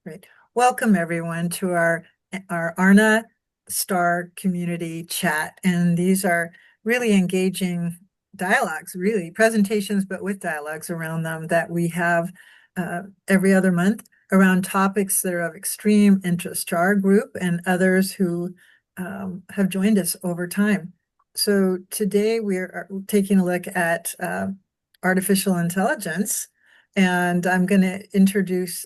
Great. Welcome everyone to our ARNA Star community chat. And these are really engaging dialogues, really presentations, but with dialogues around them that we have every other month around topics that are of extreme interest to our group and others who have joined us over time. So today we're taking a look at artificial intelligence, and I'm going to introduce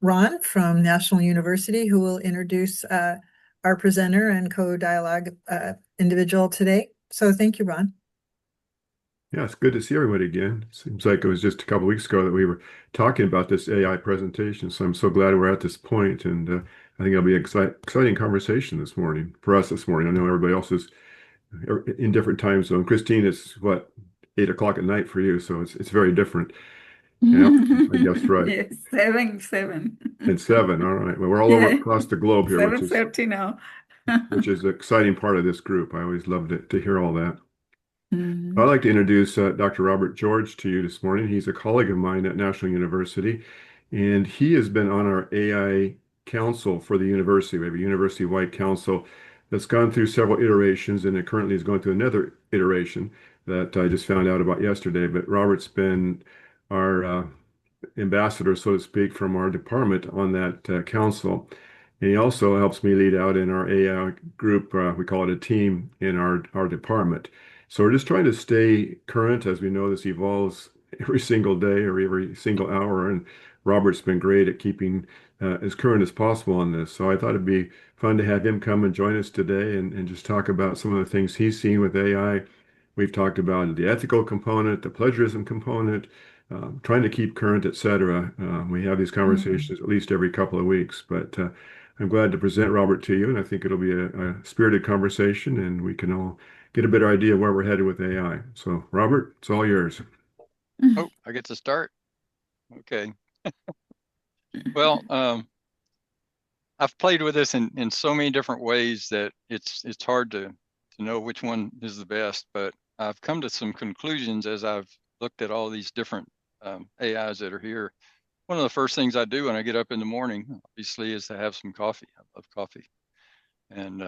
Ron from National University, who will introduce our presenter and co-dialogue individual today. So thank you, Ron. Yeah, it's good to see everybody again. Seems like it was just a couple of weeks ago that we were talking about this AI presentation. So I'm so glad we're at this point, and I think it'll be an exciting conversation this morning for us this morning. I know everybody else is in different time zone. Christine, it's what, 8 o'clock at night for you, so it's very different. Yeah, I guess right. Yes, seven. And 7. All right. Well, we're all over Yeah, across the globe here, 7:30 now. which is the exciting part of this group. I always loved it to hear all that. I'd Mhm. like to introduce Dr. Robert George to you this morning. He's a colleague of mine at National University, and he has been on our AI council for the university. We have a university-wide council that's gone through several iterations, and it currently is going through another iteration that I just found out about yesterday. But Robert's been our ambassador, so to speak, from our department on that council. And he also helps me lead out in our AI group. We call it a team in our department. So we're just trying to stay current. As we know, this evolves every single day or every single hour. And Robert's been great at keeping as current as possible on this. So I thought it'd be fun to have him come and join us today and just talk about some of the things he's seen with AI. We've talked about the ethical component, the plagiarism component, trying to keep current, etc. We have these Mhm. conversations at least every couple of weeks, but I'm glad to present Robert to you, and I think it'll be a spirited conversation, and we can all get a better idea of where we're headed with AI. So, Robert, it's all yours. Oh, I get to start? Okay. Well, I've played with this in so many different ways that it's hard to know which one is the best, but I've come to some conclusions as I've looked at all these different AIs that are here. One of the first things I do when I get up in the morning, obviously, is to have some coffee. I love coffee. And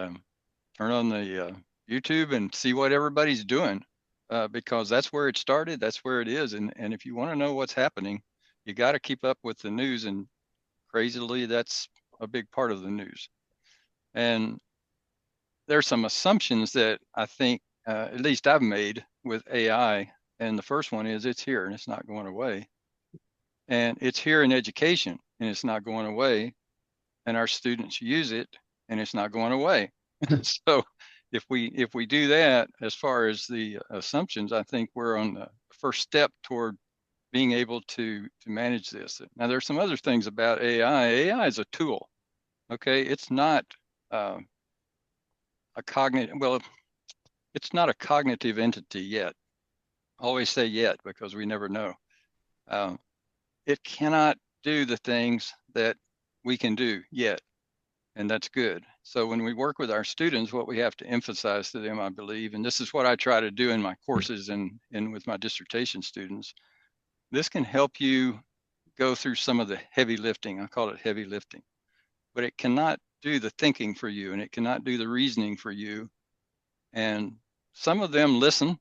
turn on the YouTube and see what everybody's doing, because that's where it started. That's where it is. And if you want to know what's happening, you got to keep up with the news. And crazily, that's a big part of the news. And there's some assumptions that I think, at least I've made with AI. And the first one is it's here and it's not going away. And it's here in education and it's not going away. And our students use it and it's not going away. So if we do that, as far as the assumptions, I think we're on the first step toward being able to manage this. Now, there's some other things about AI. AI is a tool. Okay, it's not uh, a cognitive. Well, it's not a cognitive entity yet. I always say yet because we never know. Um, it cannot do the things that we can do yet, and that's good. So when we work with our students, what we have to emphasize to them, I believe, and this is what I try to do in my courses and with my dissertation students, this can help you go through some of the heavy lifting. I call it heavy lifting, but it cannot do the thinking for you and it cannot do the reasoning for you. And some of them listen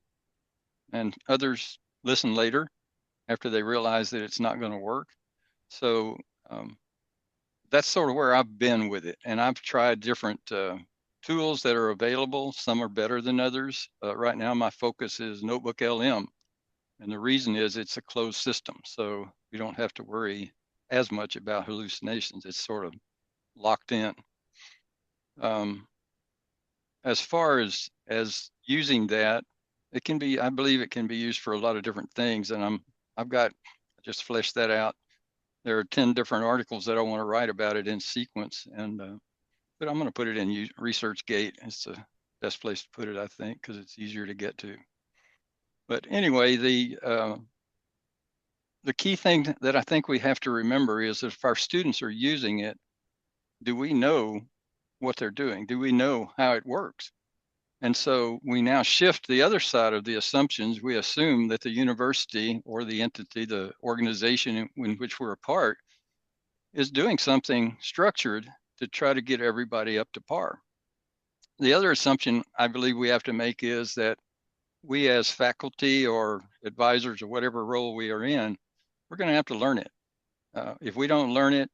and others listen later after they realize that it's not going to work. So um, that's sort of where I've been with it. And I've tried different tools that are available. Some are better than others. Right now, my focus is Notebook LM. And the reason is it's a closed system. So we don't have to worry as much about hallucinations. It's sort of locked in. Um, as far as using that, it can be, I believe it can be used for a lot of different things. And I've got, just fleshed that out. There are 10 different articles that I want to write about it in sequence. And but I'm going to put it in ResearchGate. It's the best place to put it, I think, because it's easier to get to. But anyway, the key thing that I think we have to remember is if our students are using it, do we know what they're doing? Do we know how it works? And so we now shift the other side of the assumptions. We assume that the university or the entity, the organization in which we're a part, is doing something structured to try to get everybody up to par. The other assumption I believe we have to make is that we as faculty or advisors or whatever role we are in, we're going to have to learn it. If we don't learn it,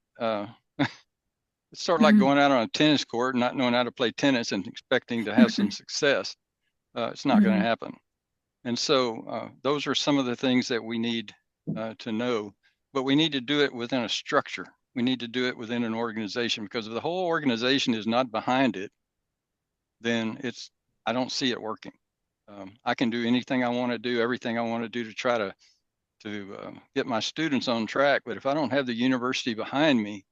it's sort of like going out on a tennis court and not knowing how to play tennis and expecting to have some success. It's not going to happen. And so those are some of the things that we need to know, but we need to do it within a structure. We need to do it within an organization, because if the whole organization is not behind it, then I don't see it working. I can do anything I want to do, everything I want to do to try to get my students on track. But if I don't have the university behind me,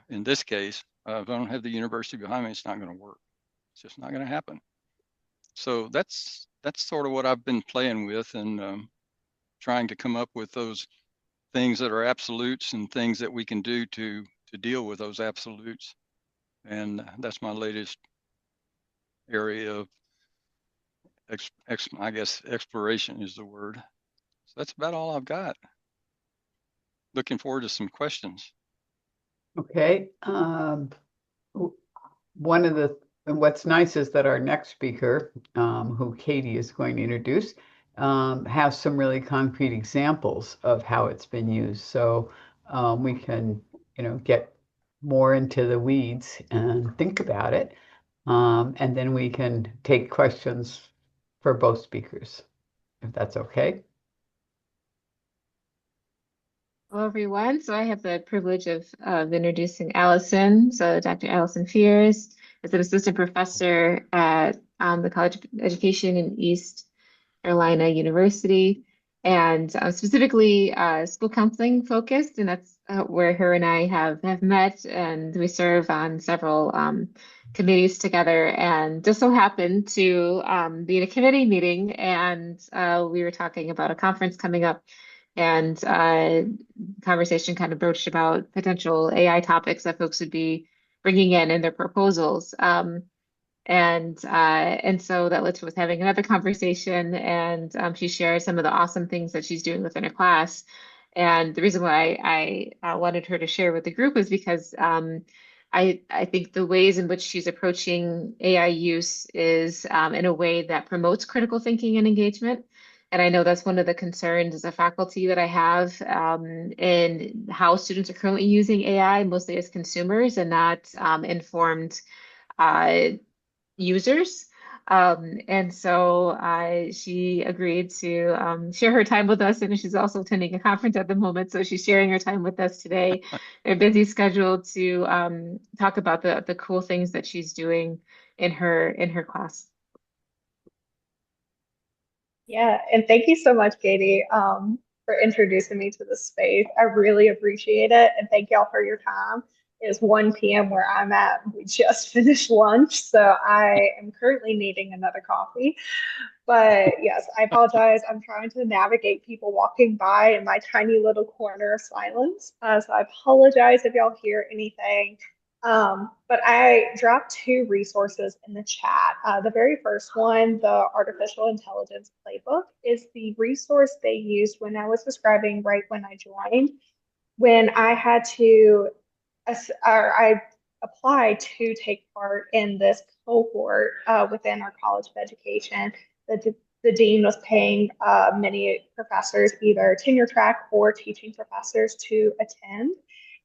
in this case, if I don't have the university behind me, it's not going to work. It's just not going to happen. So that's sort of what I've been playing with, and trying to come up with those things that are absolutes and things that we can do to deal with those absolutes. And that's my latest area of I guess exploration is the word. So that's about all I've got. Looking forward to some questions. Okay. What's nice is that our next speaker, who Katie is going to introduce, has some really concrete examples of how it's been used. So we can, get more into the weeds and think about it. And then we can take questions for both speakers, if that's okay. Hello, everyone. So I have the privilege of introducing Allison. So Dr. Allison Fears is an assistant professor at the College of Education in East Carolina University, and specifically school counseling focused, and that's where her and I have met, and we serve on several committees together, and just so happened to be in a committee meeting, and we were talking about a conference coming up, and conversation kind of broached about potential AI topics that folks would be bringing in their proposals. And so that led to us having another conversation, and she shared some of the awesome things that she's doing within her class. And the reason why I wanted her to share with the group is because I think the ways in which she's approaching AI use is in a way that promotes critical thinking and engagement. And I know that's one of the concerns as a faculty that I have in how students are currently using AI, mostly as consumers and not informed users. And so she agreed to share her time with us, and she's also attending a conference at the moment. So she's sharing her time with us today, a busy schedule, to talk about the cool things that she's doing in her class. Yeah, and thank you so much, Katie, for introducing me to this space. I really appreciate it, and thank y'all for your time. It's 1 p.m. where I'm at. We just finished lunch, so I am currently needing another coffee. But yes, I apologize. I'm trying to navigate people walking by in my tiny little corner of silence. So I apologize if y'all hear anything. But I dropped 2 resources in the chat. The very first one, the Artificial Intelligence Playbook, is the resource they used when I was describing right when I joined, when I had to, or I applied to take part in this cohort within our College of Education. The dean was paying many professors, either tenure track or teaching professors, to attend.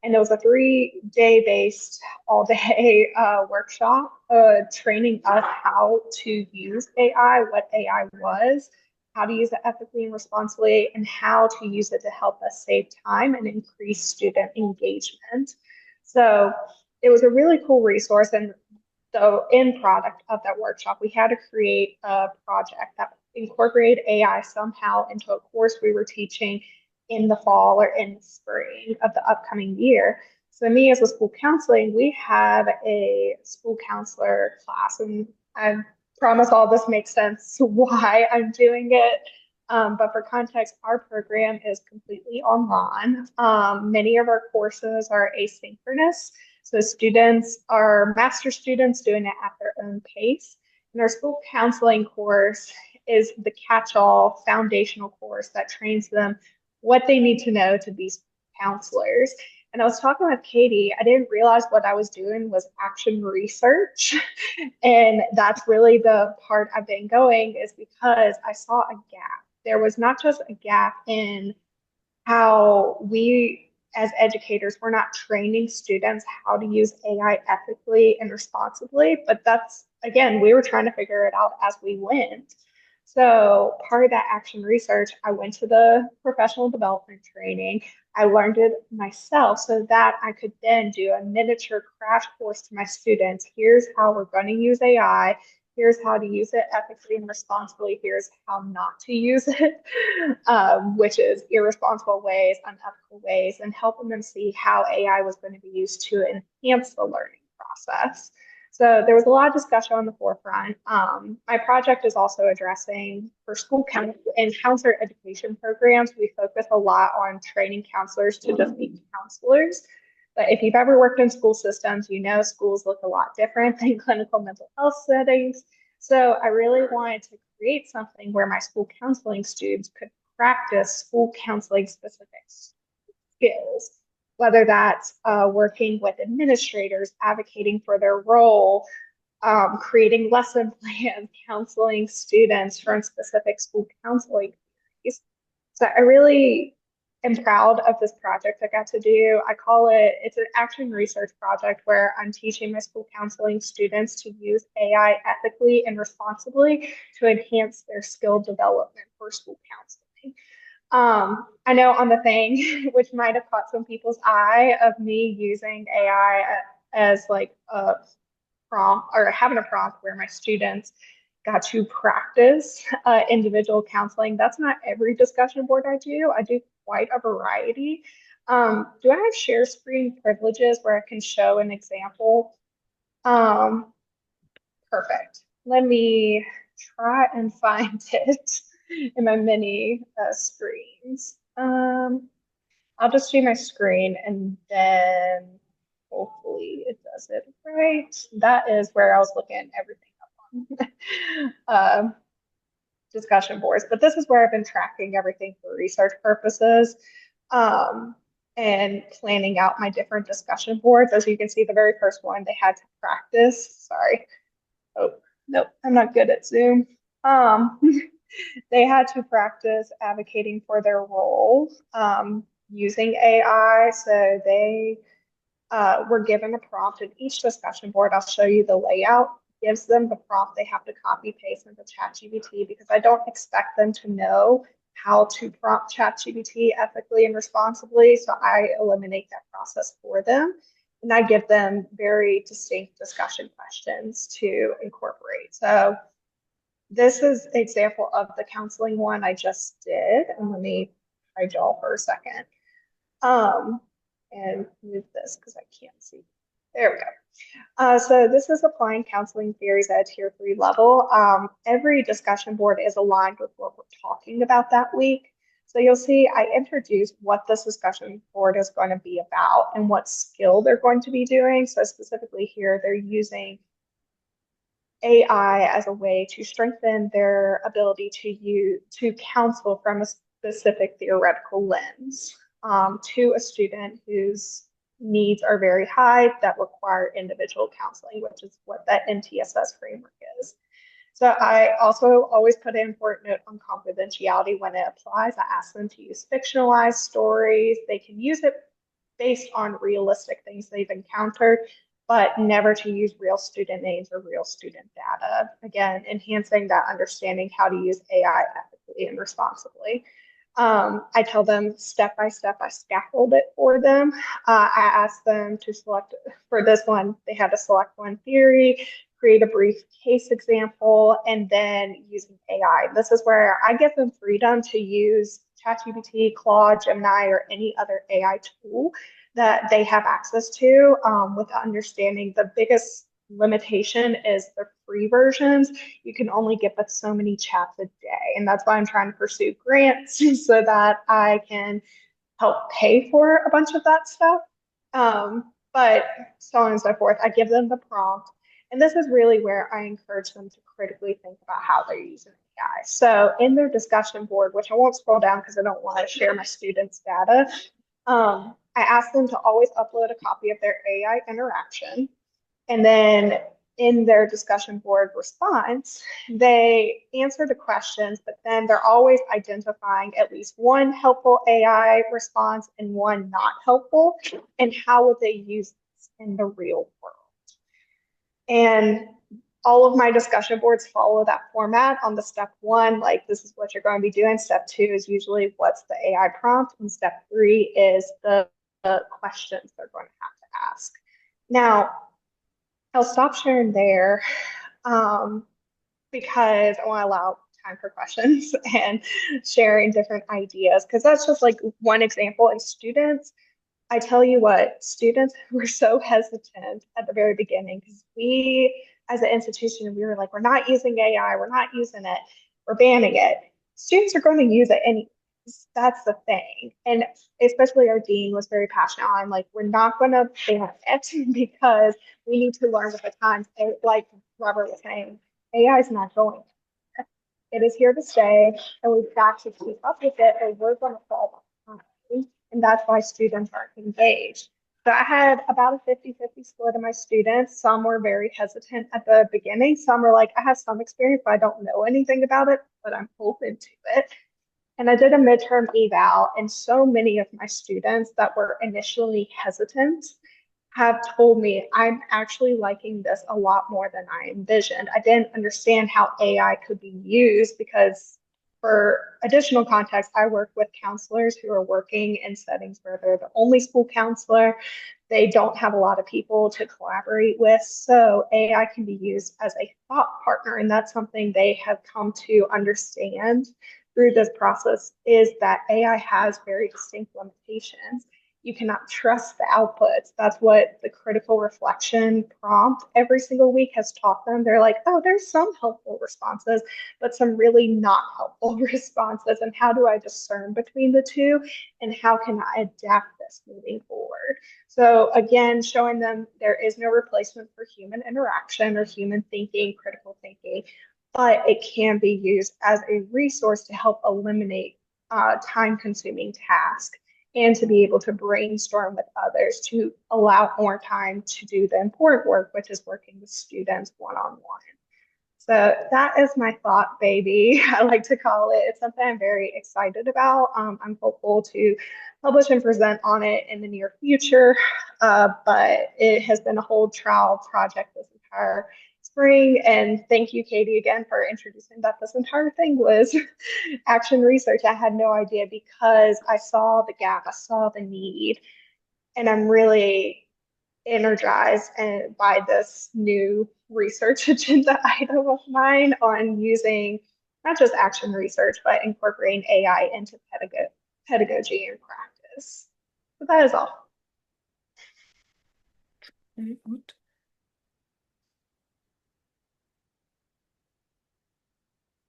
And it was a 3-day based all day workshop training us how to use AI, what AI was, how to use it ethically and responsibly, and how to use it to help us save time and increase student engagement. So it was a really cool resource. And the end product of that workshop, we had to create a project that incorporated AI somehow into a course we were teaching in the fall or in the spring of the upcoming year. So me as a school counseling, we have a school counselor class, and I promise all this makes sense why I'm doing it. But for context, our program is completely online. Many of our courses are asynchronous. So students are master students doing it at their own pace. And our school counseling course is the catch-all foundational course that trains them what they need to know to be counselors. And I was talking with Katie. I didn't realize what I was doing was action research. And that's really the part I've been going is because I saw a gap. There was not just a gap in how we as educators, we're not training students how to use AI ethically and responsibly, but that's, again, we were trying to figure it out as we went. So part of that action research, I went to the professional development training. I learned it myself so that I could then do a miniature crash course to my students. Here's how we're going to use AI. Here's how to use it ethically and responsibly. Here's how not to use it, which is irresponsible ways, unethical ways, and helping them see how AI was going to be used to enhance the learning process. So there was a lot of discussion on the forefront. My project is also addressing for school and counselor education programs. We focus a lot on training counselors to just be counselors. But if you've ever worked in school systems, you know schools look a lot different than clinical mental health settings. So I really wanted to create something where my school counseling students could practice school counseling specific skills, whether that's working with administrators, advocating for their role, creating lesson plans, counseling students from specific school counseling communities. So I really am proud of this project I got to do. I call it, it's an action research project where I'm teaching my school counseling students to use AI ethically and responsibly to enhance their skill development for school counseling. I know on the thing, which might have caught some people's eye of me using AI as like a prompt or having a prompt where my students got to practice individual counseling. That's not every discussion board I do. I do quite a variety. Do I have share screen privileges where I can show an example? Perfect. Let me try and find it in my many screens. I'll just do my screen and then hopefully it does it right. That is where I was looking everything up on. Discussion boards, but this is where I've been tracking everything for research purposes and planning out my different discussion boards. As you can see, the very first one, they had to practice. Sorry. Oh, nope, I'm not good at Zoom. They had to practice advocating for their role using AI. So they were given a prompt in each discussion board. I'll show you the layout. Gives them the prompt they have to copy paste into ChatGPT because I don't expect them to know how to prompt ChatGPT ethically and responsibly. So I eliminate that process for them. And I give them very distinct discussion questions to incorporate. So this is an example of the counseling one I just did. And let me hide y'all for a second. And move this because I can't see. There we go. So this is applying counseling theories at a tier 3 level. Every discussion board is aligned with what we're talking about that week. So you'll see I introduced what this discussion board is going to be about and what skill they're going to be doing. So specifically here, they're using AI as a way to strengthen their ability to counsel from a specific theoretical lens to a student whose needs are very high that require individual counseling, which is what that MTSS framework is. So I also always put an important note on confidentiality when it applies. I ask them to use fictionalized stories. They can use it based on realistic things they've encountered, but never to use real student names or real student data. Again, enhancing that understanding how to use AI ethically and responsibly. I tell them step by step, I scaffold it for them. I ask them to select, for this one, they had to select one theory, create a brief case example, and then using AI. This is where I give them freedom to use ChatGPT, Claude, Gemini, or any other AI tool that they have access to with understanding the biggest limitation is the free versions. You can only get but so many chats a day. And that's why I'm trying to pursue grants so that I can help pay for a bunch of that stuff. But so on and so forth. I give them the prompt. And this is really where I encourage them to critically think about how they're using AI. So in their discussion board, which I won't scroll down because I don't want to share my students' data, I asked them to always upload a copy of their AI interaction. And then in their discussion board response, they answer the questions, but then they're always identifying at least one helpful AI response and one not helpful, and how would they use this in the real world. And all of my discussion boards follow that format. On the step one, like this is what you're going to be doing. Step two is usually what's the AI prompt. And step three is the questions they're going to have to ask. Now, I'll stop sharing there because I want to allow time for questions and sharing different ideas, because that's just like one example. And students, I tell you what, students were so hesitant at the very beginning because we, as an institution, we were like, we're not using AI, we're not using it, we're banning it. Students are going to use it anyway. That's the thing. And especially our dean was very passionate on, like, we're not going to ban it because we need to learn with the times. And like Robert was saying, AI is not going. It is here to stay, and we've got to keep up with it, or we're going to fall behind. And that's why students aren't engaged. So I had about a 50-50 split of my students. Some were very hesitant at the beginning. Some were like, I have some experience, but I don't know anything about it, but I'm open to it. And I did a midterm eval, and so many of my students that were initially hesitant have told me I'm actually liking this a lot more than I envisioned. I didn't understand how AI could be used because, for additional context, I work with counselors who are working in settings where they're the only school counselor. They don't have a lot of people to collaborate with. So AI can be used as a thought partner. And that's something they have come to understand through this process, is that AI has very distinct limitations. You cannot trust the outputs. That's what the critical reflection prompt every single week has taught them. They're like, oh, there's some helpful responses, but some really not helpful responses. And how do I discern between the two? And how can I adapt this moving forward? So again, showing them there is no replacement for human interaction or human thinking, critical thinking, but it can be used as a resource to help eliminate time-consuming tasks, and to be able to brainstorm with others to allow more time to do the important work, which is working with students one-on-one. So that is my thought baby, I like to call it. It's something I'm very excited about. I'm hopeful to publish and present on it in the near future, but it has been a whole trial project this entire spring. And thank you, Katie, again for introducing that this entire thing was action research. I had no idea because I saw the gap, I saw the need, and I'm really energized and by this new research agenda item of mine on using not just action research, but incorporating AI into pedagogy and practice. So that is all. Very good.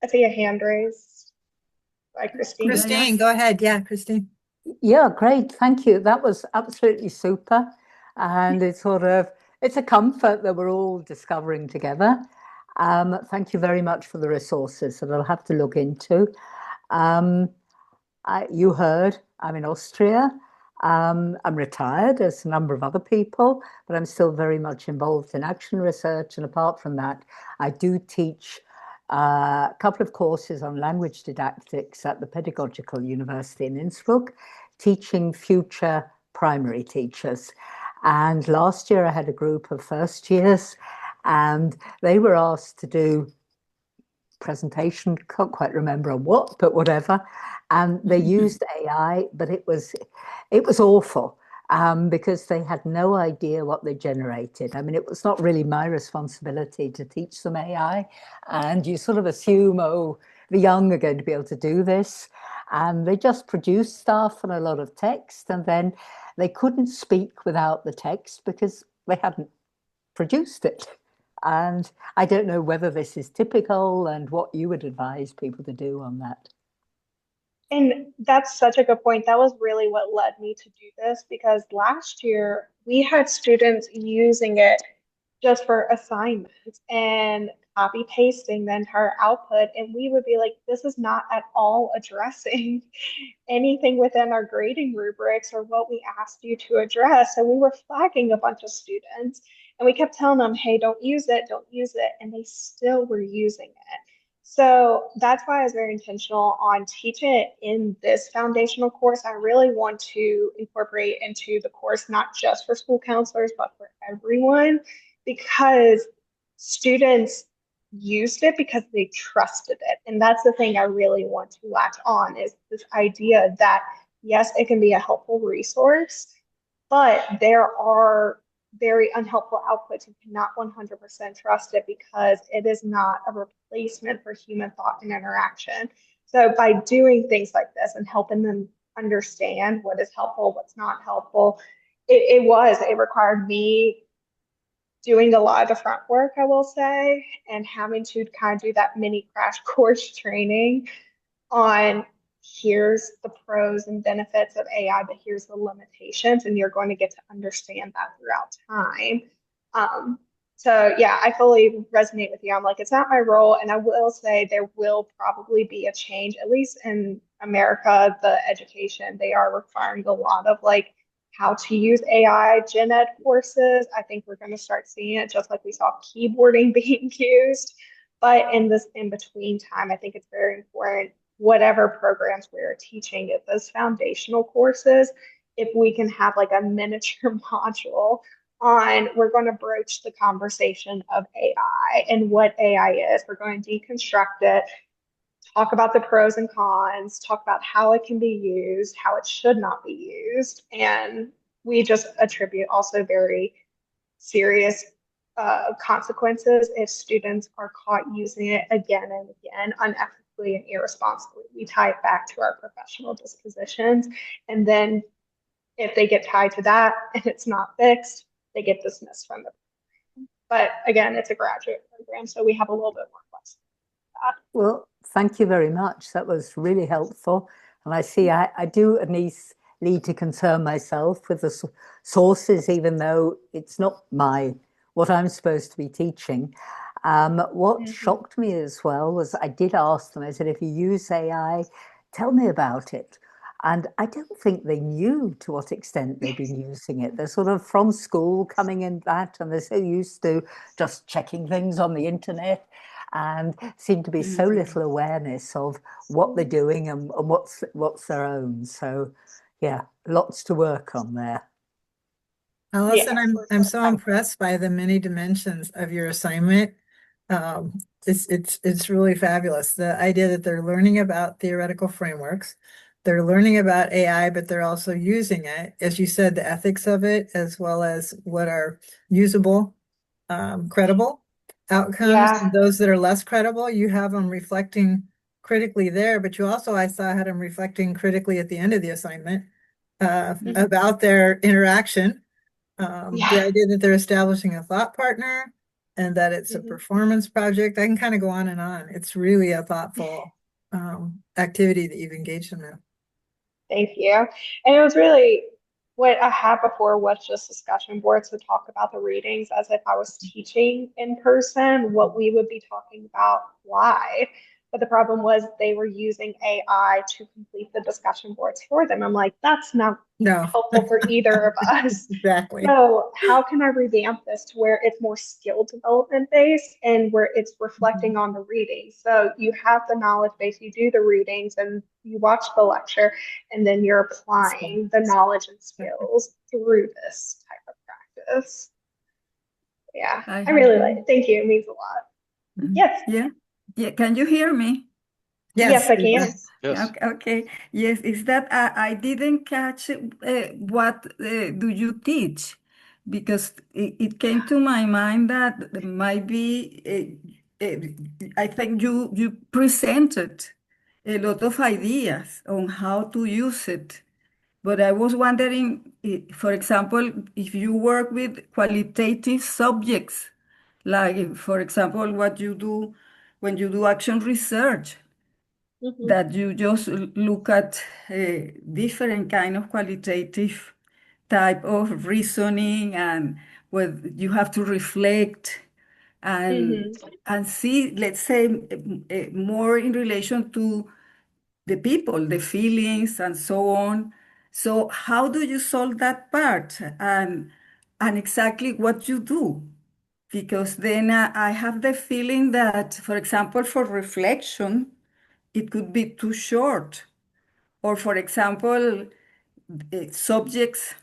I see a hand raised by Christine. Christine, go ahead. Yeah, Christine. Yeah, great. Thank you. That was absolutely super. And it's a comfort that we're all discovering together. Thank you very much for the resources that I'll have to look into. You heard, I'm in Austria. I'm retired, as a number of other people, but I'm still very much involved in action research. And apart from that, I do teach a couple of courses on language didactics at the Pedagogical University in Innsbruck, teaching future primary teachers. And last year I had a group of first years, and they were asked to do presentation, can't quite remember on what, but whatever. And they used AI, but it was awful. Because they had no idea what they generated. I mean, it was not really my responsibility to teach them AI. And you sort of assume, oh, the young are going to be able to do this. And they just produced stuff and a lot of text. And then they couldn't speak without the text because they hadn't produced it. And I don't know whether this is typical and what you would advise people to do on that. And that's such a good point. That was really what led me to do this, because last year we had students using it just for assignments, and copy pasting the entire output. And we would be like, this is not at all addressing anything within our grading rubrics or what we asked you to address. And we were flagging a bunch of students and we kept telling them, hey, don't use it, don't use it. And they still were using it. So that's why I was very intentional on teaching it in this foundational course. I really want to incorporate into the course, not just for school counselors, but for everyone, because students used it because they trusted it. And that's the thing I really want to latch on is this idea that, yes, it can be a helpful resource, but there are very unhelpful outputs. You cannot 100% trust it because it is not a replacement for human thought and interaction. So by doing things like this and helping them understand what is helpful, what's not helpful, it required me doing a lot of the front work, I will say, and having to kind of do that mini crash course training on here's the pros and benefits of AI, but here's the limitations, and you're going to get to understand that throughout time. So yeah, I fully resonate with you. I'm like, it's not my role, and I will say there will probably be a change, at least in America, the education, they are requiring a lot of like how to use AI gen ed courses. I think we're going to start seeing it just like we saw keyboarding being used. But in this in between time, I think it's very important, whatever programs we're teaching at those foundational courses, if we can have like a miniature module on, we're going to broach the conversation of AI and what AI is. We're going to deconstruct it, talk about the pros and cons, talk about how it can be used, how it should not be used. And we just attribute also very serious consequences if students are caught using it again and again unethically and irresponsibly. We tie it back to our professional dispositions. And then if they get tied to that and it's not fixed, they get dismissed from the program. But again, it's a graduate program, so we have a little bit more flexibility. Well, thank you very much. That was really helpful. And I see I do at least need to concern myself with the sources, even though it's not what I'm supposed to be teaching. What shocked me as well was I did ask them, I said, if you use AI, tell me about it. And I don't think they knew to what extent they've been using it. They're sort of from school coming in that, and they're so used to just checking things on the internet and seem to be so little awareness of what they're doing and what's their own. So yeah, lots to work on there. Allison, Yes, I'm so impressed by the many dimensions of your assignment. It's really fabulous. The idea that they're learning about theoretical frameworks, they're learning about AI, but they're also using it, as you said, the ethics of it, as well as what are usable, credible outcomes, and those that are less credible, you have them reflecting critically there, but you also, I saw, had them reflecting critically at the end of the assignment about their interaction. The idea that they're establishing a thought partner and that it's a performance project. I can kind of go on and on. It's really a thoughtful activity that you've engaged in there. Thank you. And it was really what I had before was just discussion boards to talk about the readings as if I was teaching in person, what we would be talking about live. But the problem was they were using AI to complete the discussion boards for them. I'm like, that's not helpful for either of us. Exactly. So how can I revamp this to where it's more skill development based and where it's reflecting on the reading? So you have the knowledge base, you do the readings and you watch the lecture, and then you're applying the knowledge and skills through this type of practice. Yeah, I really like it. Thank you. It means a lot. Yes. Yeah. Can you hear me? Yes, I can. Yes. Okay. Yes, is that I didn't catch what do you teach? Because it came to my mind that there might be, I think you presented a lot of ideas on how to use it. But I was wondering, for example, if you work with qualitative subjects, like, for example, what you do when you do action research, that you just look at different kind of qualitative type of reasoning and where you have to reflect and see, let's say, more in relation to the people, the feelings, and so on. So how do you solve that part, and exactly what you do? Because then I have the feeling that, for example, for reflection, it could be too short. Or, for example, subjects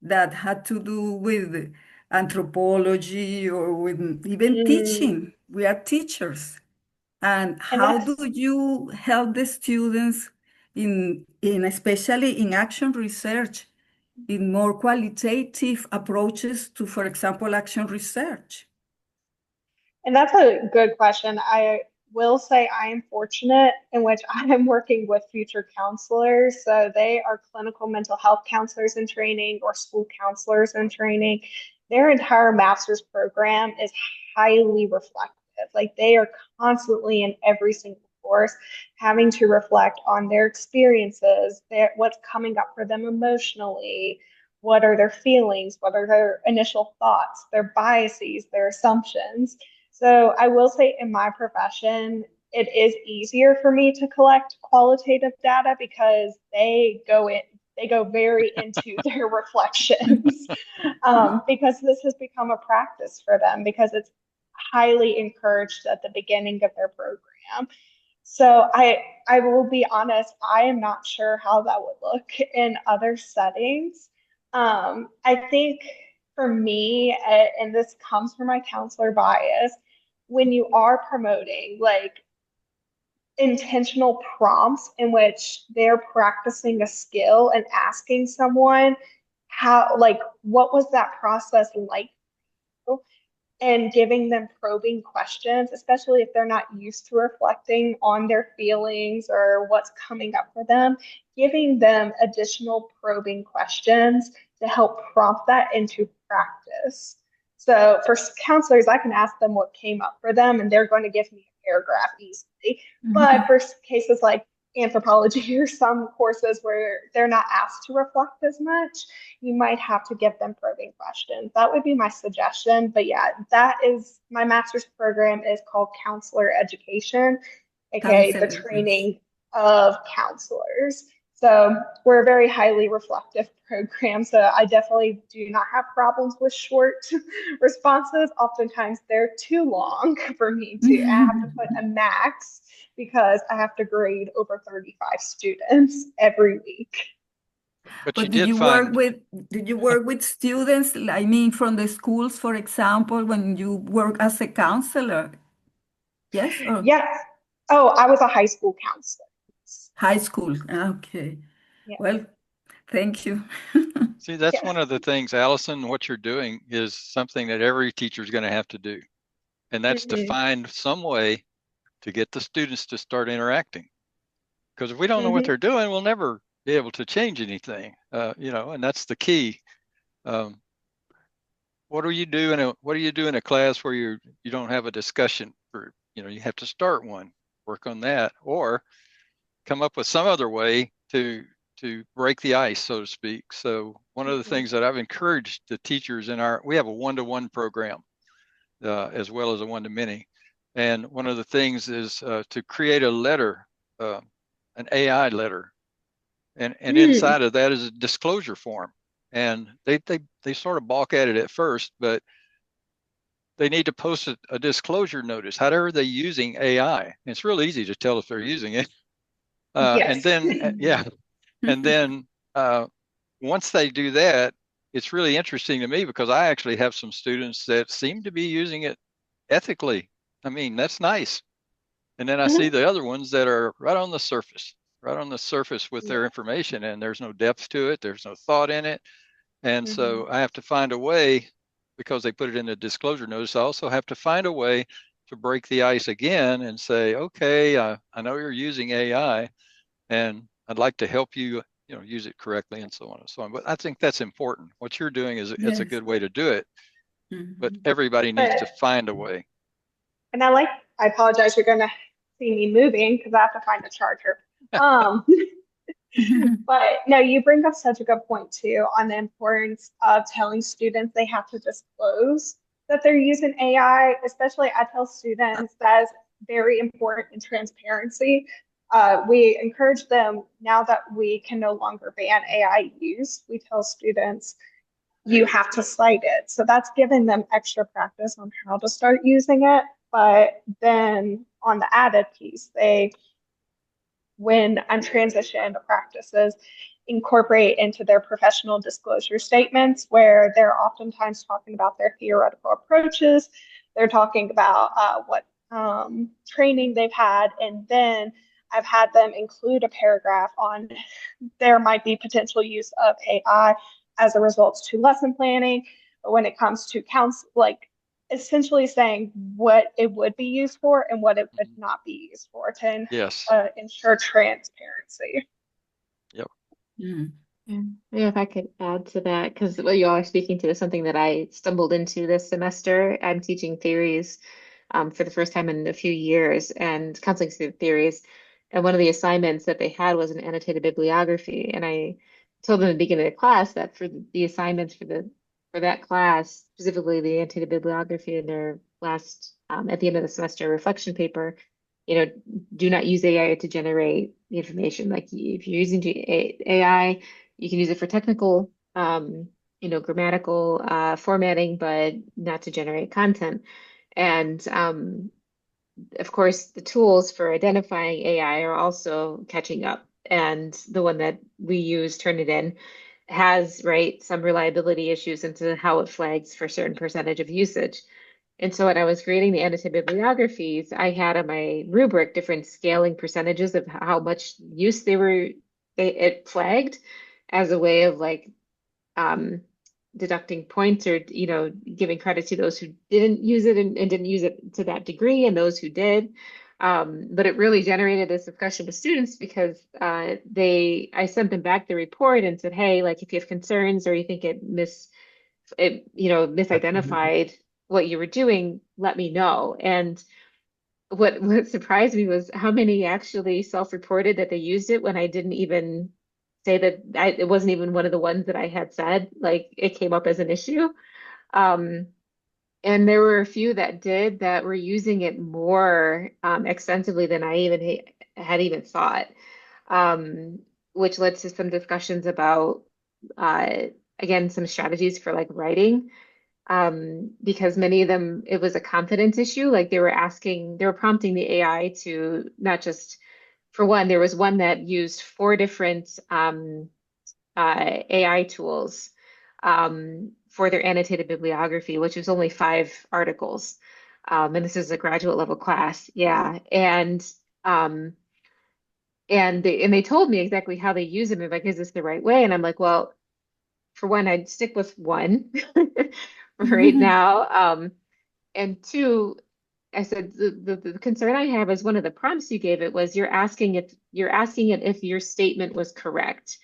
that had to do with anthropology or with even teaching. We are teachers. And And how do that's you help the students in especially in action research, in more qualitative approaches to, for example, action research? And that's a good question. I will say I am fortunate in which I am working with future counselors. So they are clinical mental health counselors in training or school counselors in training. Their entire master's program is highly reflective. Like they are constantly in every single course having to reflect on their experiences, what's coming up for them emotionally, what are their feelings, what are their initial thoughts, their biases, their assumptions. So I will say in my profession, it is easier for me to collect qualitative data because they go very into their reflections because this has become a practice for them because it's highly encouraged at the beginning of their program. So I will be honest, I am not sure how that would look in other settings. I think for me, and this comes from my counselor bias, when you are promoting like intentional prompts in which they're practicing a skill and asking someone how, like, what was that process like? And giving them probing questions, especially if they're not used to reflecting on their feelings or what's coming up for them, giving them additional probing questions to help prompt that into practice. So for counselors, I can ask them what came up for them, and they're going to give me a paragraph easily. But for cases like anthropology or some courses where they're not asked to reflect as much, you might have to give them probing questions. That would be my suggestion. But yeah, that is my master's program is called counselor education, aka the Counselors. training of counselors. So we're a very highly reflective program. So I definitely do not have problems with short responses. Oftentimes they're too long for me to. I have to put a max because I have to grade over 35 students every week. But you But did find, did you work with students, I mean, from the schools, for example, when you work as a counselor? Yes, or Yes. Oh, I was a high school counselor. high school? Okay. Yeah. Well, thank you. see, that's Yes. one of the things, Allison, what you're doing is something that every teacher is going to have to do. And that's to Mm-hmm. find some way to get the students to start interacting. Because if we don't know what Mm-hmm. they're doing, we'll never be able to change anything, and that's the key. Um, what do you do in a class where you don't have a discussion for, you have to start one, work on that, or come up with some other way to break the ice, so to speak. So one of the Mm-hmm. things that I've encouraged the teachers we have a one-to-one program as well as a one-to-many. And one of the things is to create a letter, an AI letter. And Mm. inside of that is a disclosure form. And they sort of balk at it at first, but they need to post a disclosure notice. How are they using AI? And it's real easy to tell if they're using it. And Yes. then, yeah, and then once they do that, it's really interesting to me because I actually have some students that seem to be using it ethically. I mean, that's nice. And then I see Mhm. the other ones that are right on the surface with their Yeah. information, and there's no depth to it, there's no thought in it. And Mm-hmm. so I have to find a way, because they put it in a disclosure notice, I also have to find a way to break the ice again and say, okay, I know you're using AI, and I'd like to help you, use it correctly, and so on and so on. But I think that's important. What you're doing it's a Yes. good way to do it, but Mhm. everybody needs to But find a way. and I apologize, you're gonna see me moving because I have to find a charger. Um, but no, you bring up such a good point too on the importance of telling students they have to disclose that they're using AI, especially I tell students that is very important in transparency. We encourage them now that we can no longer ban AI use. We tell students you have to cite it. So that's giving them extra practice on how to start using it. But then on the added piece, when untransitioned practices incorporate into their professional disclosure statements, where they're oftentimes talking about their theoretical approaches, they're talking about what training they've had, and then I've had them include a paragraph on there might be potential use of AI as a result to lesson planning. But when it comes to counsel, like essentially saying what it would be used for and what it would not be used for to Yes. ensure transparency. Yep. Yeah. Yeah, if I could add to that, because what you all are speaking to is something that I stumbled into this semester. I'm teaching theories for the first time in a few years, and counseling theories. And one of the assignments that they had was an annotated bibliography. And I told them at the beginning of the class that for the assignments for that class, specifically the annotated bibliography in their last at the end of the semester reflection paper, do not use AI to generate the information. Like if you're using AI, you can use it for technical, grammatical formatting, but not to generate content. And of course, the tools for identifying AI are also catching up. And the one that we use, Turnitin, has, right, some reliability issues into how it flags for certain percentage of usage. And so when I was creating the annotated bibliographies, I had on my rubric different scaling percentages of how much use it flagged as a way of like um, deducting points or giving credit to those who didn't use it and didn't use it to that degree and those who did. But it really generated this discussion with students because I sent them back the report and said, hey, like if you have concerns or you think misidentified what you were doing, let me know. And what surprised me was how many actually self-reported that they used it when I didn't even say that it wasn't even one of the ones that I had said, like it came up as an issue. Um, and there were a few that were using it more extensively than I even had even thought, um, which led to some discussions about, uh, again, some strategies for like writing, because many of them, it was a confidence issue. Like they were prompting the AI to not just, for one, there was one that used four different AI tools for their annotated bibliography, which was only 5 articles. And this is a graduate level class. Yeah. Um, and they told me exactly how they use them. If like, is this the right way? And I'm like, well, for one, I'd stick with one right now. And two, I said the concern I have is one of the prompts you gave it was you're asking it if your statement was correct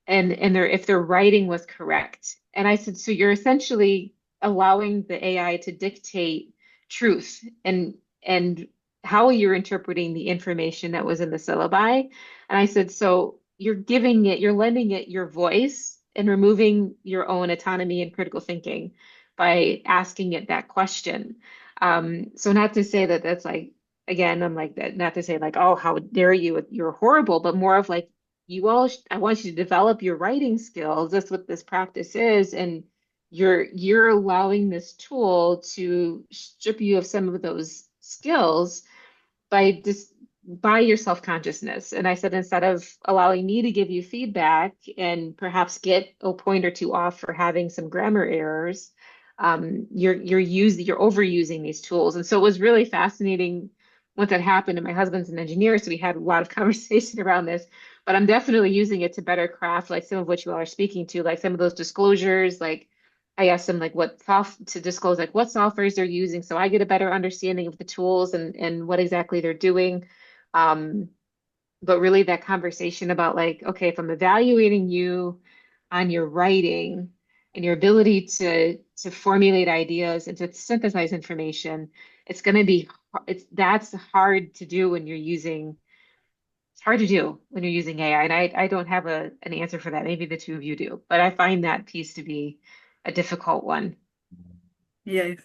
and if their writing was correct. And I said, so you're essentially allowing the AI to dictate truth and how you're interpreting the information that was in the syllabi. And I said, so you're lending it your voice and removing your own autonomy and critical thinking by asking it that question. So not to say that that's like, again, I'm like that, not to say like, oh, how dare you, you're horrible, but more of like, I want you to develop your writing skills. That's what this practice is. And you're allowing this tool to strip you of some of those skills by your self-consciousness. And I said, instead of allowing me to give you feedback and perhaps get a point or two off for having some grammar errors, you're overusing these tools. And so it was really fascinating what that happened. And my husband's an engineer, so we had a lot of conversation around this. But I'm definitely using it to better craft like some of what you all are speaking to, like some of those disclosures. Like I asked them like to disclose like what softwares they're using, so I get a better understanding of the tools and what exactly they're doing. Um, but really that conversation about like, okay, if I'm evaluating you on your writing and your ability to formulate ideas and to synthesize information, that's hard to do when you're using it's hard to do when you're using AI. And I don't have an answer for that. Maybe the two of you do, but I find that piece to be a difficult one. Yes.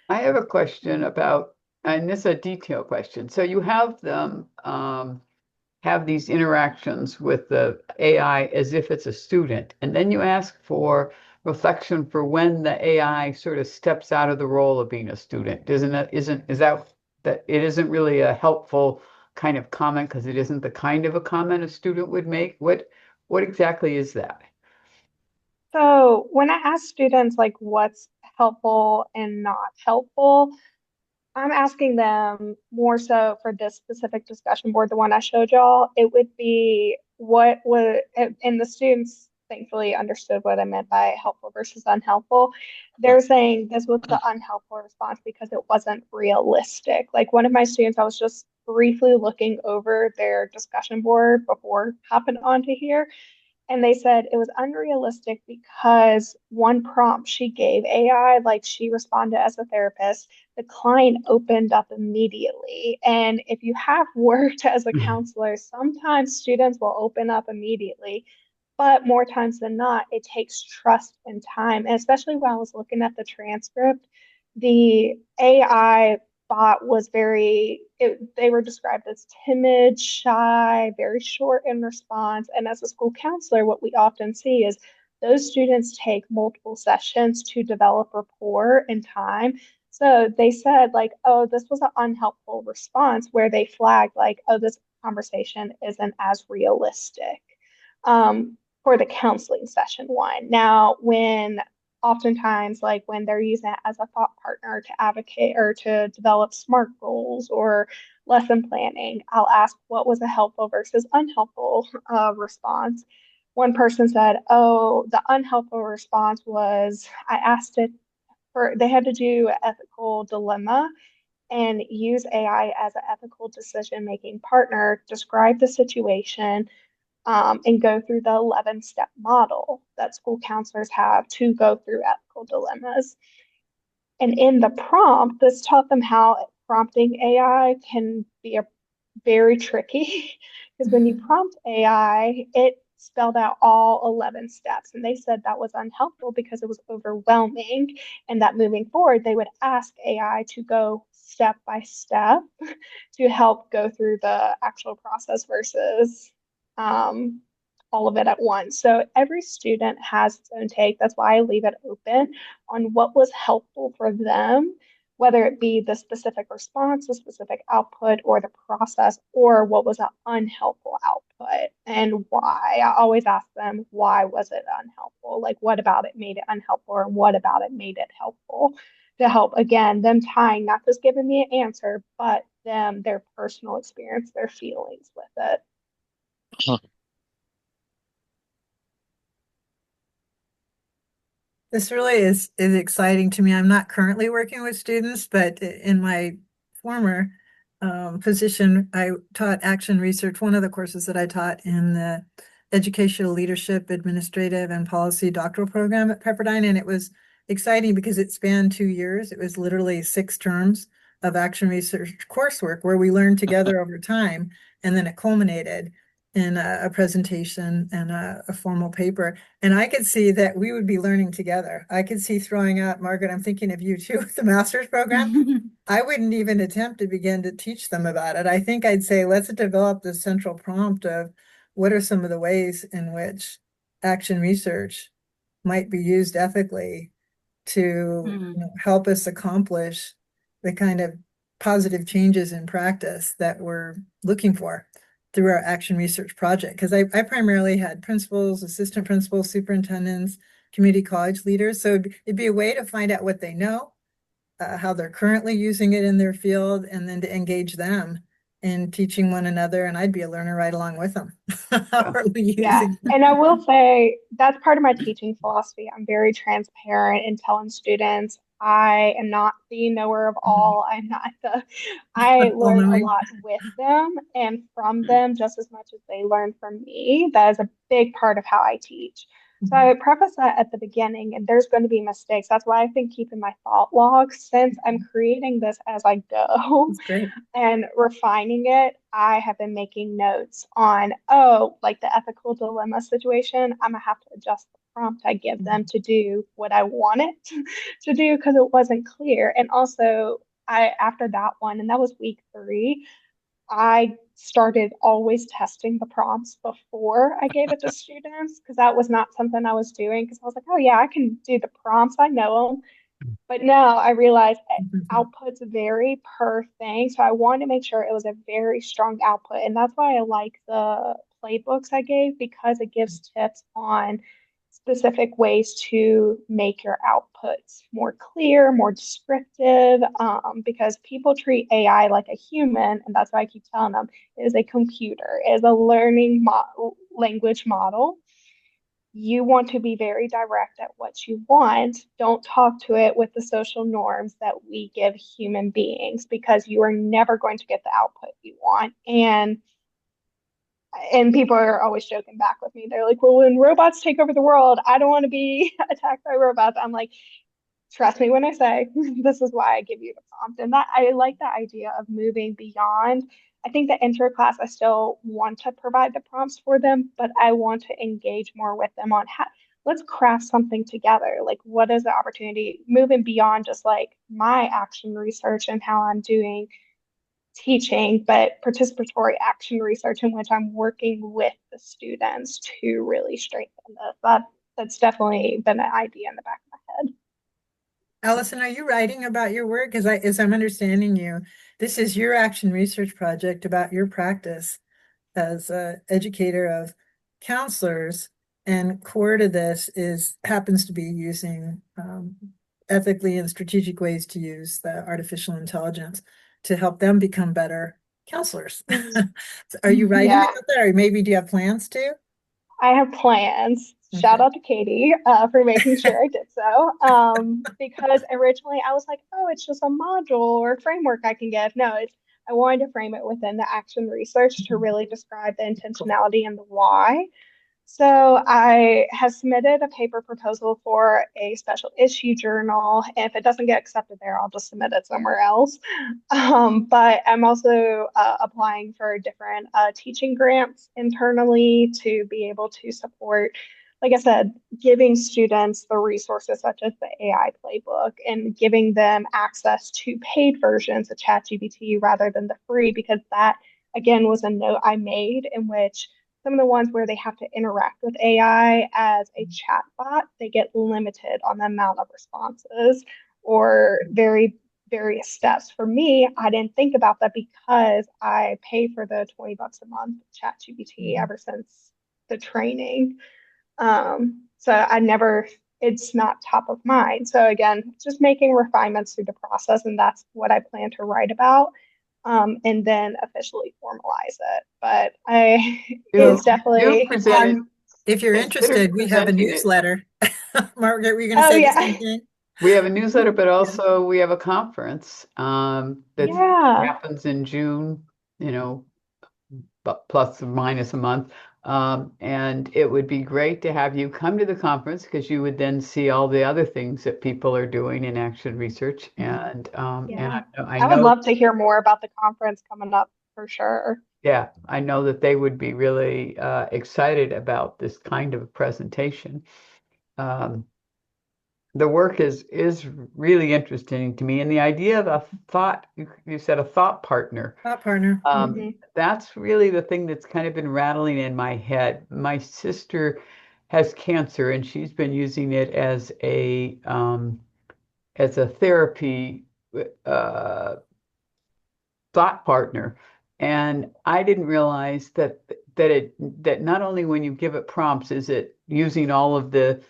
I have a question about, and this is a detail question. So you have them have these interactions with the AI as if it's a student, and then you ask for reflection for when the AI sort of steps out of the role of being a student. Is that it isn't really a helpful kind of comment because it isn't the kind of a comment a student would make? What exactly is that? So when I ask students like what's helpful and not helpful, I'm asking them more so for this specific discussion board, the one I showed y'all, it would be what would, and the students thankfully understood what I meant by helpful versus unhelpful. They're saying this was the unhelpful response because it wasn't realistic. Like one of my students, I was just briefly looking over their discussion board before hopping onto here, and they said it was unrealistic because one prompt she gave AI, like she responded as a therapist, the client opened up immediately. And if you have worked as a counselor, sometimes students will open up immediately, but more times than not, it takes trust and time. And especially when I was looking at the transcript, the AI bot was they were described as timid, shy, very short in response. And as a school counselor, what we often see is those students take multiple sessions to develop rapport and time. So they said, like, oh, this was an unhelpful response where they flagged, like, oh, this conversation isn't as realistic. For the counseling session one. Now, when oftentimes like when they're using it as a thought partner to advocate or to develop SMART goals or lesson planning, I'll ask what was a helpful versus unhelpful response. One person said, oh, the unhelpful response was I asked it for, they had to do an ethical dilemma and use AI as an ethical decision making partner, describe the situation, and go through the 11-step model that school counselors have to go through ethical dilemmas. And in the prompt, this taught them how prompting AI can be a very tricky because when you prompt AI, it spelled out all 11 steps. And they said that was unhelpful because it was overwhelming. And that moving forward, they would ask AI to go step by step to help go through the actual process versus um, all of it at once. So every student has its own take. That's why I leave it open on what was helpful for them, whether it be the specific response, the specific output, or the process, or what was an unhelpful output and why. I always ask them, why was it unhelpful? Like, what about it made it unhelpful, or what about it made it helpful? To help, again, them tying, not just giving me an answer, but them, their personal experience, their feelings with it. This really is exciting to me. I'm not currently working with students, but in my former position, I taught action research, one of the courses that I taught in the educational leadership, administrative, and policy doctoral program at Pepperdine. And it was exciting because it spanned 2 years. It was literally 6 terms of action research coursework where we learned together over time. And then it culminated in a presentation and a formal paper. And I could see that we would be learning together. I could see throwing out, Margaret, I'm thinking of you too, with the master's program. I wouldn't even attempt to begin to teach them about it. I think I'd say, let's develop the central prompt of what are some of the ways in which action research might be used ethically to help us accomplish the kind of positive changes in practice that we're looking for through our action research project. Because I primarily had principals, assistant principals, superintendents, community college leaders. So it'd be a way to find out what they know, how they're currently using it in their field, and then to engage them in teaching one another. And I'd be a learner right along with them. How are we Yeah, using and I will say that's part of my teaching philosophy. I'm very transparent in telling students I am not the knower of all. I'm not the, I all learn a knowing? lot with them and from them just as much as they learn from me. That is a big part of how I teach. So I would preface that at the beginning, and there's going to be mistakes. That's why I've been keeping my thought log since I'm creating this as I go That's great. and refining it. I have been making notes on, oh, like the ethical dilemma situation. I'm gonna have to adjust the prompt I give them to do what I want it to do because it wasn't clear. And also, after that one, and that was week 3, I started always testing the prompts before I gave it to students because that was not something I was doing because I was like, oh yeah, I can do the prompts, I know them. But now I realize outputs vary per thing. So I wanted to make sure it was a very strong output. And that's why I like the playbooks I gave because it gives tips on specific ways to make your outputs more clear, more descriptive, because people treat AI like a human. And that's why I keep telling them it is a computer, it is a learning language model. You want to be very direct at what you want. Don't talk to it with the social norms that we give human beings because you are never going to get the output you want. And people are always joking back with me. They're like, "Well, when robots take over the world, I don't want to be attacked by robots." I'm like, trust me when I say this is why I give you the prompt. And that I like the idea of moving beyond. I think the intro class, I still want to provide the prompts for them, but I want to engage more with them on how let's craft something together. Like, what is the opportunity moving beyond just like my action research and how I'm doing teaching, but participatory action research in which I'm working with the students to really strengthen this. That's definitely been an idea in the back of my head. Allison, are you writing about your work? Because as I'm understanding you, this is your action research project about your practice as an educator of counselors, and core to this is happens to be using ethically and strategic ways to use the artificial intelligence to help them become better counselors. Are you writing Yeah, about that, or maybe do you have plans to? I have plans. Shout Okay. out to Katie for making sure I did so. Because originally I was like, oh, it's just a module or framework I can give. No, I wanted to frame it within the action research to really describe the intentionality and the why. So I have submitted a paper proposal for a special issue journal. And if it doesn't get accepted there, I'll just submit it somewhere else. But I'm also applying for different teaching grants internally to be able to support, like I said, giving students the resources such as the AI playbook and giving them access to paid versions of ChatGPT rather than the free, because that, again, was a note I made in which some of the ones where they have to interact with AI as a chatbot, they get limited on the amount of responses or very various steps. For me, I didn't think about that because I pay for the $20 a month ChatGPT ever since the training. So I never, it's not top of mind. So again, just making refinements through the process, and that's what I plan to write about, and then officially formalize it. But Do it's do definitely present it. on. If you're Consider interested, we have a presenting it. newsletter. Margaret, were you going to Oh say the yeah, same thing? We have a newsletter, but also we have a conference that yeah. happens in June, you know, but plus or minus a month. And it would be great to have you come to the conference because you would then see all the other things that people are doing in action research. And Yeah, I I would know, love to hear more about the conference coming up for sure. yeah, I know that they would be really excited about this kind of a presentation. Um, the work is really interesting to me, and the idea of a thought, you said a thought partner. Thought partner. Um, Hmm. that's really the thing that's kind of been rattling in my head. My sister has cancer, and she's been using it as a therapy uh, thought partner. And I didn't realize that not only when you give it prompts is it using all of the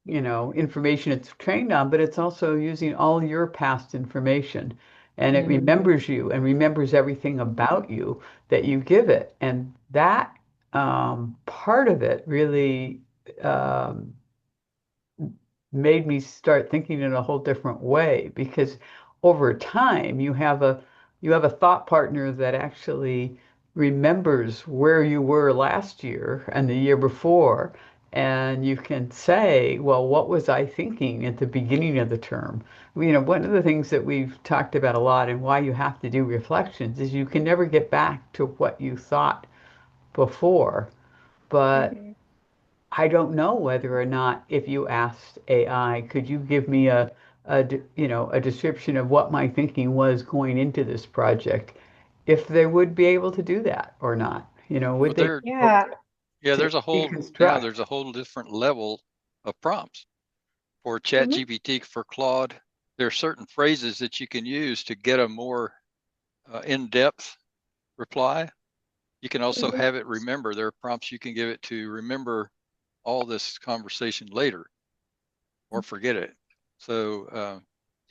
information it's trained on, but it's also using all your past information. And it remembers you and remembers everything about you that you give it. And that part of it really um, made me start thinking in a whole different way because over time you have a thought partner that actually remembers where you were last year and the year before, and you can say, well, what was I thinking at the beginning of the term? One of the things that we've talked about a lot and why you have to do reflections is you can never get back to what you thought before, but Hmm. I don't know whether or not if you asked AI, could you give me a description of what my thinking was going into this project, if they would be able to do that or not? Well, Would they be able Yeah. yeah, to deconstruct? there's a whole different level of prompts for Mhm. ChatGPT, for Claude. There are certain phrases that you can use to get a more in-depth reply. You can also Mhm. have it remember. There are prompts you can give it to remember all this conversation later or forget it. So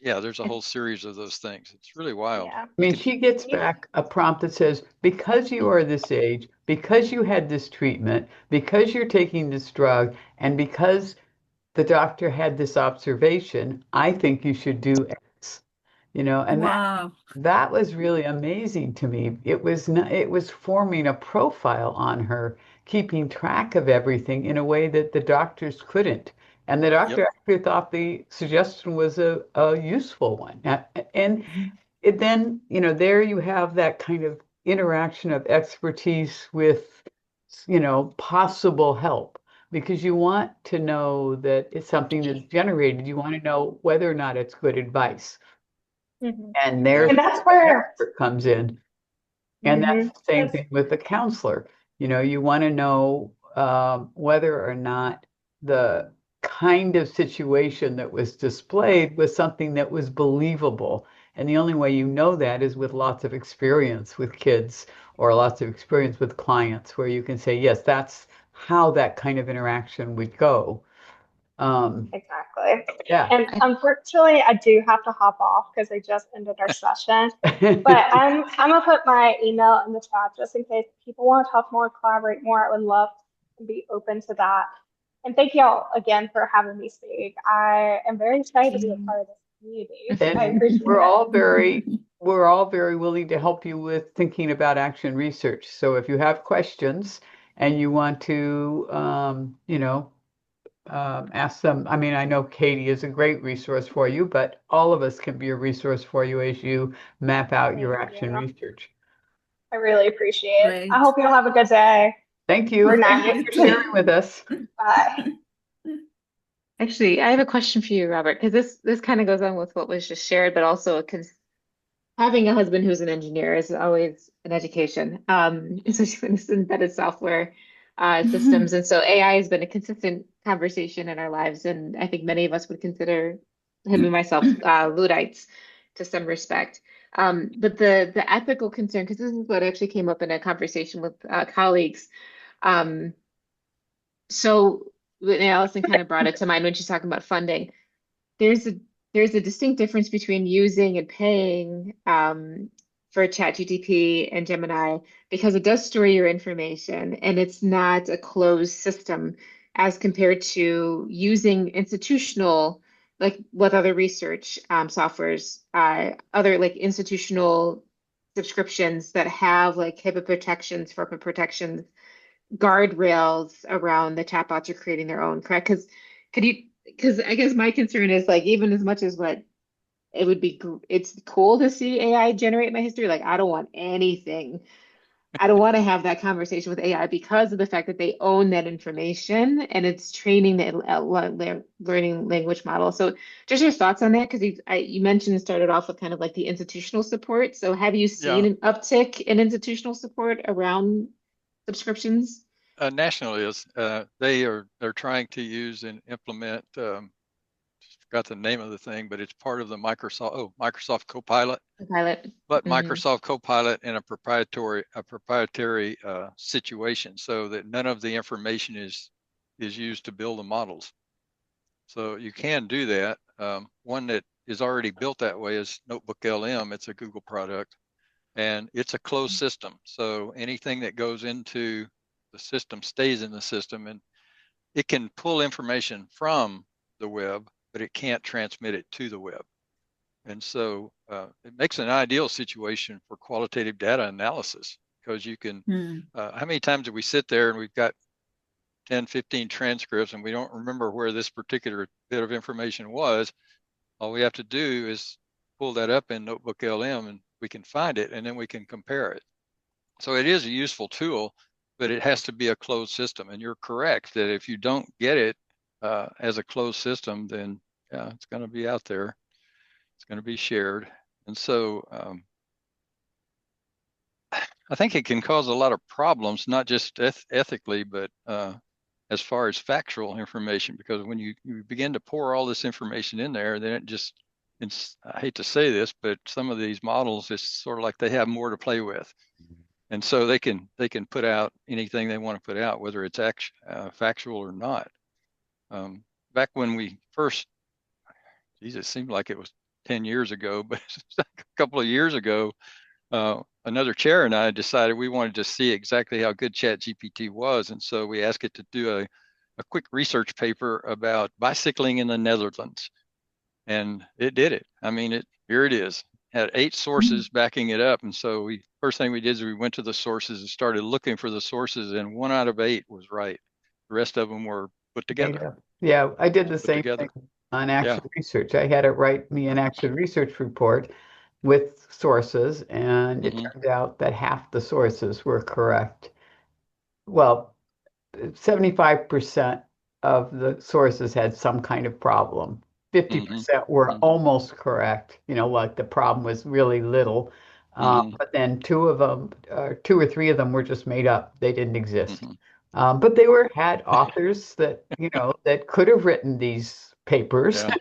yeah, there's a whole series of those things. It's really wild. Yeah. I You mean, can, she gets You- back a prompt that says, because you are this age, because you had this treatment, because you're taking this drug, and because the doctor had this observation, I think you should do X. And Wow. that was really amazing to me. It was forming a profile on her, keeping track of everything in a way that the doctors couldn't. And the yep, doctor actually thought the suggestion was a useful one. And Mhm. then, there you have that kind of interaction of expertise with, possible help, because you want to know that it's something that's generated. You want to know whether or not it's good advice. Mhm. And yeah, there's And that's where the where, expert comes in. And that's mhm. the same That's thing with the counselor. You want to know whether or not the kind of situation that was displayed was something that was believable. And the only way you know that is with lots of experience with kids or lots of experience with clients, where you can say, yes, that's how that kind of interaction would go. Um, exactly. yeah. And unfortunately, I do have to hop off because I just ended our session. But I'm gonna put my email in the chat just in case people want to talk more, collaborate more. I would love to be open to that. And thank y'all again for having me speak. I am very excited to be a part of this community. I And appreciate we're it. all very we're all very willing to help you with thinking about action research. So if you have questions and you want to, ask them, I mean, I know Katie is a great resource for you, but all of us can be a resource for you as you map out Thank your action you. research. I really appreciate it. I Great. hope you'll have a good day Thank you. or Thank you night. for sharing with us. Bye. Actually, I have a question for you, Robert, because this kind of goes on with what was just shared, but also because having a husband who's an engineer is always an education, especially when it's embedded software systems. And so AI has been a consistent conversation in our lives, and I think many of us would consider him and myself Luddites to some respect. But the ethical concern, because this is what actually came up in a conversation with colleagues. Um, so and Allison kind of brought it to mind when she's talking about funding. There's a there's a distinct difference between using and paying for ChatGPT and Gemini because it does store your information and it's not a closed system as compared to using institutional, like with other research softwares, other like institutional subscriptions that have like HIPAA protections, FERPA protections, guardrails around the chatbots are creating their own, correct? Could you, because I guess my concern is like, even as much as what it would be, it's cool to see AI generate my history. Like, I don't want anything. I don't want to have that conversation with AI because of the fact that they own that information and it's training the learning language model. So, just your thoughts on that? Because you mentioned it started off with kind of like the institutional support. So, have you seen yeah. an uptick in institutional support around subscriptions? National is they're trying to use and implement. Forgot the name of the thing, but it's part of the Microsoft Copilot. The pilot. But Hmm. Microsoft Copilot in a proprietary situation, so that none of the information is used to build the models. So you can do that. One that is already built that way is Notebook LM. It's a Google product, and it's a closed system. So anything that goes into the system stays in the system, and it can pull information from the web, but it can't transmit it to the web. And so it makes an ideal situation for qualitative data analysis, because you can, how many times do we sit there and we've got 10, 15 transcripts and we don't remember where this particular bit of information was? All we have to do is pull that up in Notebook LM and we can find it, and then we can compare it. So it is a useful tool, but it has to be a closed system. And you're correct that if you don't get it as a closed system, then yeah, it's going to be out there. It's going to be shared. And so I think it can cause a lot of problems, not just ethically, but as far as factual information, because when you begin to pour all this information in there, then it just, I hate to say this, but some of these models, it's sort of like they have more to play with. And so they can put out anything they want to put out, whether it's factual or not. Back when we first, geez, it seemed like it was 10 years ago, but a couple of years ago, another chair and I decided we wanted to see exactly how good ChatGPT was. And so we asked it to do a quick research paper about bicycling in the Netherlands. And it did it. I mean, here it is. Had 8 sources backing it up. And so first thing we did is we went to the sources and started looking for the sources, and 1 out of 8 was right. The rest of them were put together. Yeah, I did the same thing on action research. I had it write me an action research report with sources, and it turned out that half the sources were correct. Well, 75% of the sources had some kind of problem. 50% were almost correct, like the problem was really little. But then 2 or 3 of them were just made up. They didn't exist. But they had authors that, that could have written these papers. Yeah.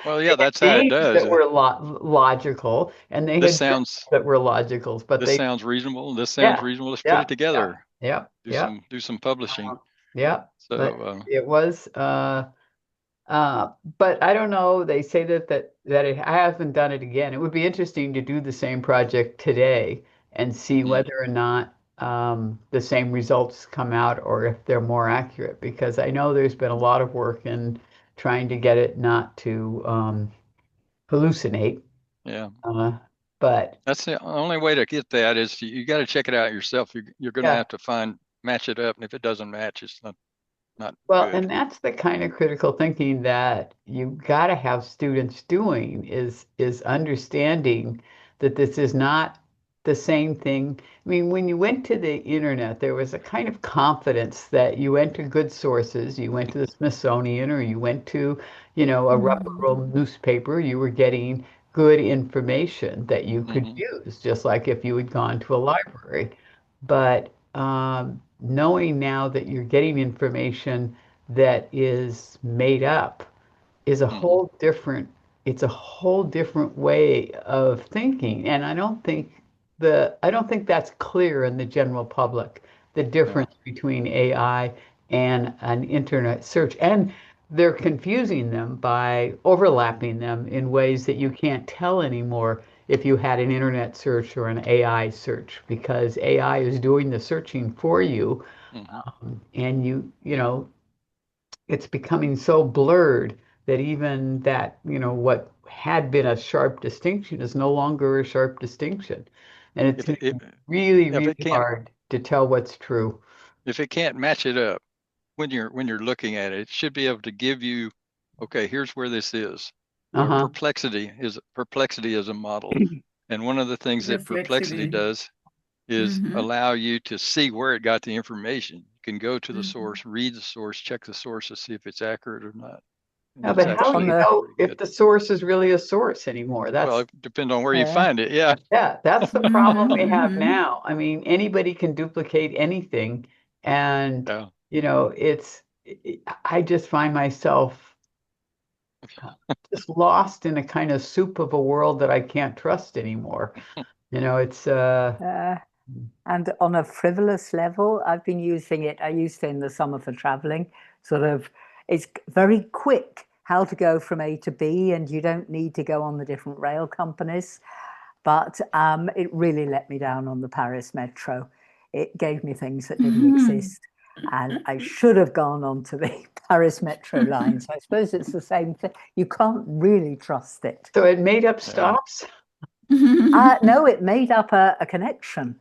Well, yeah, that's how it does. That were logical, and they had jobs that were logical. But this sounds reasonable. This sounds reasonable. Let's put it together. Do some publishing. So it was. But I don't know. They say that I haven't done it again. It would be interesting to do the same project today and see whether or not the same results come out, or if they're more accurate, because I know there's been a lot of work in trying to get it not to hallucinate. Yeah. But that's the only way to get that is you got to check it out yourself. You're going to have to match it up, and if it doesn't match, it's not well, good. And that's the kind of critical thinking that you got to have students doing, is understanding that this is not the same thing. I mean, when you went to the internet, there was a kind of confidence that you went to good sources, you went to the Smithsonian, or you went to, a reputable newspaper, you were getting good information that you could use, just like if you had gone to a library. But knowing now that you're getting information that is made up is a whole different, it's a whole different way of thinking. And I don't think that's clear in the general public, the difference between AI and an internet search. And they're confusing them by overlapping them in ways that you can't tell anymore if you had an internet search or an AI search, because AI is doing the searching for you. And it's becoming so blurred that even that, what had been a sharp distinction is no longer a sharp distinction. And it's really, really hard to tell what's true. If it can't match it up when you're looking at it, it should be able to give you, okay, here's where this is. Perplexity is a model. And one of the things that Perplexity does is allow you to see where it got the information. You can go to the source, read the source, check the source to see if it's accurate or not. Yeah, but how do you know if the source is really a source anymore? Well, it depends on where you find it. Yeah. Yeah, that's the problem we have now. I mean, anybody can duplicate anything. And, I just find myself just lost in a kind of soup of a world that I can't trust anymore. It's and on a frivolous level, I've been using it. I used it in the summer for traveling. It's very quick how to go from A to B, and you don't need to go on the different rail companies. But it really let me down on the Paris Metro. It gave me things that didn't exist. And I should have gone on to the Paris Metro line. So I suppose it's the same thing. You can't really trust it. So it made up stops? No, it made up a connection,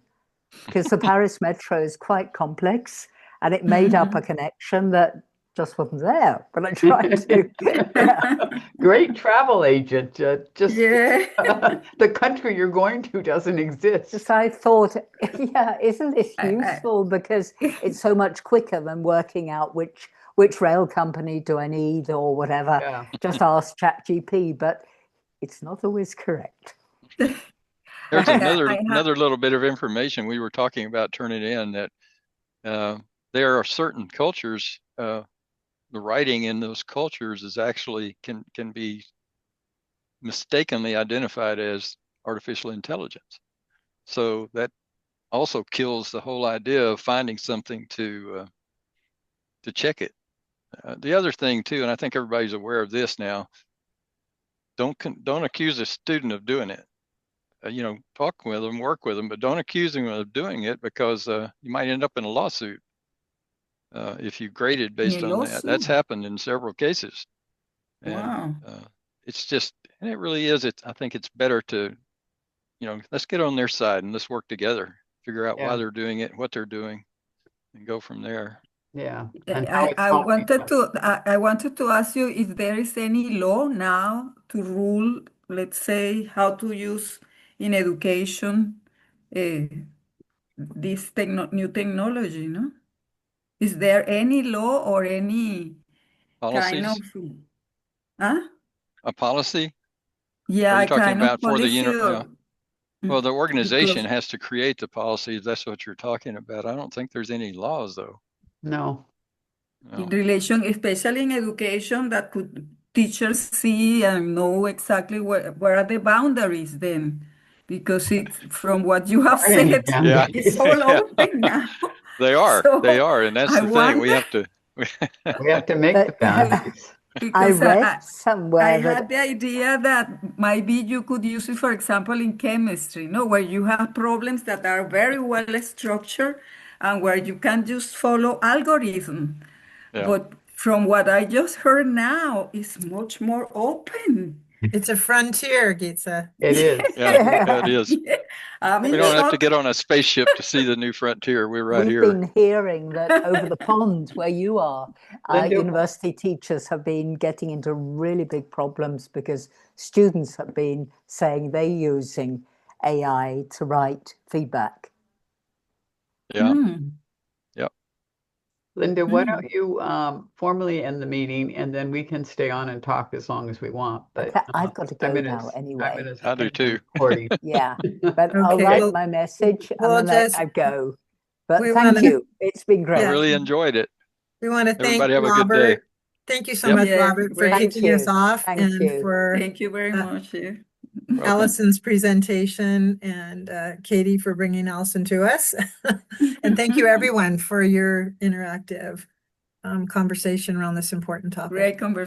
because the Paris Metro is quite complex, and it made up a connection that just wasn't there, but I tried to. Yeah. Great travel agent. Just Yeah. the country you're going to doesn't exist. Just I thought, yeah, isn't this I- useful because it's so much quicker than working out which rail company do I need or whatever. Yeah. Just ask ChatGPT, but it's not always correct. There's I another little bit of information we were talking about turning in that there are certain cultures, the writing in those cultures is actually can be mistakenly identified as artificial intelligence. So that also kills the whole idea of finding something to check it. The other thing too, and I think everybody's aware of this now, don't accuse a student of doing it. Talk with them, work with them, but don't accuse them of doing it because you might end up in a lawsuit if you graded based on that. That's happened in several cases. And Wow. it's just, and it really is. I think it's better to, let's get on their side and let's work together, figure out why they're doing it, what they're doing, and go from there. Yeah. I wanted to ask you if there is any law now to rule, let's say, how to use in education this new technology, no? Is there any law or any kind of, Policies, huh? a policy? Yeah, Are you talking kind of about for the policy Well, the organization because has to create the policy if that's what you're talking about. I don't think there's any laws though. No. in No. relation, especially in education, that could teachers see and know exactly where are the boundaries then, because it's from what you have Are any said, Yeah, it's boundaries? all yeah, open now. they are, So and that's I the thing. We wonder have to. We have to make the But boundaries. I because read I somewhere had that the idea that maybe you could use it, for example, in chemistry, no, where you have problems that are very well structured and where you can just follow algorithm. Yeah, But from what I just heard now, it's much more open. It's a frontier, Geetsa. It is. yeah, it is. Yeah, I'm We in don't have to shock. get on a spaceship to see the new frontier. We're right we've here. been hearing that over the pond where you are, Linda, university teachers have been getting into really big problems because students have been saying they're using AI to write feedback. Yeah, Mm, yep. Linda, why mm. don't you formally end the meeting and then we can stay on and talk as long as we want. But I've got to I'm go gonna now I'm anyway. gonna I do end the too. recording. Yeah, but I'll Okay, write well, my message and we'll then let just, I go. But we thank want to, you. It's been I great. yeah, really enjoyed it. we want to thank Everybody have a good day. Robert. Thank you so Yep. much, Yeah, Robert, for great. Thank kicking us you. off Thank and you. for Thank you very much. Yeah. Welcome. Allison's presentation and Katie for bringing Allison to us. And thank you everyone for your interactive conversation around this important topic. Great conversation.